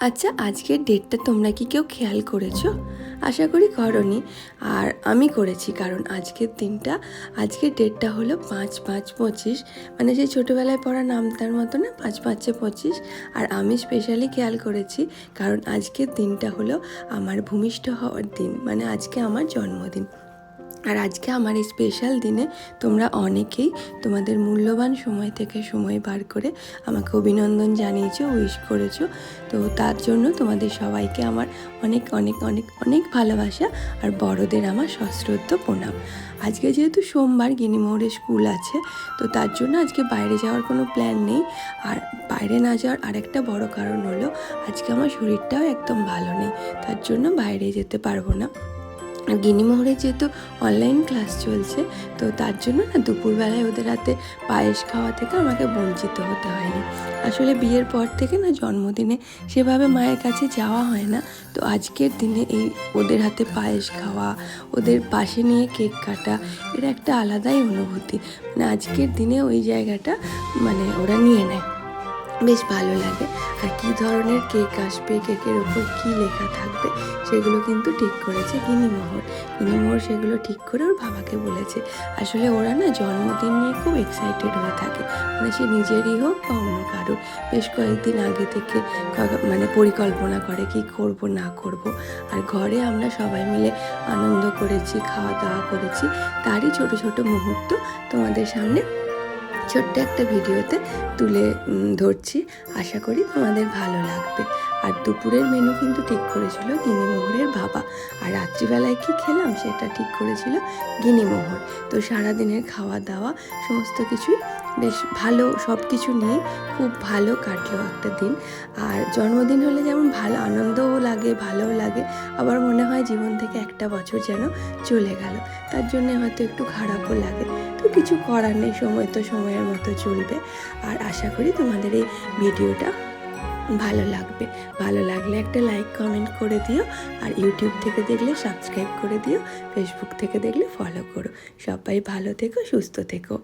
আচ্ছা, আজকের ডেটটা তোমরা কি কেউ খেয়াল করেছো? আশা করি করোনি। আর আমি করেছি, কারণ আজকের ডেটটা হলো 5/5/25। মানে সেই ছোটোবেলায় পড়া নামতার মতো না, 5/5/25। আর আমি স্পেশালি খেয়াল করেছি কারণ আজকের দিনটা হলো আমার ভূমিষ্ঠ হওয়ার দিন, মানে আজকে আমার জন্মদিন। আর আজকে আমার এই স্পেশাল দিনে তোমরা অনেকেই তোমাদের মূল্যবান সময় থেকে সময় বার করে আমাকে অভিনন্দন জানিয়েছো, উইশ করেছো। তো তার জন্য তোমাদের সবাইকে আমার অনেক অনেক অনেক অনেক ভালোবাসা, আর বড়দের আমার সশ্রদ্ধ প্রণাম। আজকে যেহেতু সোমবার, গিনিমোহরে স্কুল আছে, তো তার জন্য আজকে বাইরে যাওয়ার কোনো প্ল্যান নেই। আর বাইরে না যাওয়ার আরেকটা বড় কারণ হলো আজকে আমার শরীরটাও একদম ভালো নেই, তার জন্য বাইরে যেতে পারবো না। আর গিনিমোহরে যেহেতু অনলাইন ক্লাস চলছে, তো তার জন্য না দুপুরবেলায় ওদের হাতে পায়েস খাওয়া থেকে আমাকে বঞ্চিত হতে হয়নি। আসলে বিয়ের পর থেকে না জন্মদিনে সেভাবে মায়ের কাছে যাওয়া হয় না। তো আজকের দিনে এই ওদের হাতে পায়েস খাওয়া, ওদের পাশে নিয়ে কেক কাটা, এর একটা আলাদাই অনুভূতি। মানে আজকের দিনে ওই জায়গাটা মানে ওরা নিয়ে নেয়, বেশ ভালো লাগে। আর কী ধরনের কেক আসবে, কেকের ওপর কী লেখা থাকবে, সেগুলো কিন্তু ঠিক করেছে গিনিমোহর সেগুলো ঠিক করে ওর বাবাকে বলেছে। আসলে ওরা না জন্মদিন নিয়ে খুব এক্সাইটেড হয়ে থাকে, মানে সে নিজেরই হোক বা অন্য কারোর। বেশ কয়েকদিন আগে থেকে মানে পরিকল্পনা করে কি করব না করব। আর ঘরে আমরা সবাই মিলে আনন্দ করেছি, খাওয়া দাওয়া করেছি, তারই ছোট ছোট মুহূর্ত তোমাদের সামনে ছোট্ট একটা ভিডিওতে তুলে ধরছি। আশা করি তোমাদের ভালো লাগবে। আর দুপুরের মেনু কিন্তু ঠিক করেছিল গিনিমোহরের বাবা, আর রাত্রিবেলায় কি খেলাম সেটা ঠিক করেছিল গিনিমোহর। তো সারাদিনের খাওয়া দাওয়া সমস্ত কিছুই বেশ ভালো, সব কিছু নিয়ে খুব ভালো কাটলো একটা দিন। আর জন্মদিন হলে যেমন ভালো আনন্দও লাগে, ভালোও লাগে, আবার মনে হয় জীবন থেকে একটা বছর যেন চলে গেল। তার জন্যে হয়তো একটু খারাপও লাগে। তো কিছু করার নেই, সময় তো সময়ের মতো চলবে। আর আশা করি তোমাদের এই ভিডিওটা ভালো লাগবে। ভালো লাগলে একটা লাইক কমেন্ট করে দিও। আর ইউটিউব থেকে দেখলে সাবস্ক্রাইব করে দিও, ফেসবুক থেকে দেখলে ফলো করো। সবাই ভালো থেকো, সুস্থ থেকো।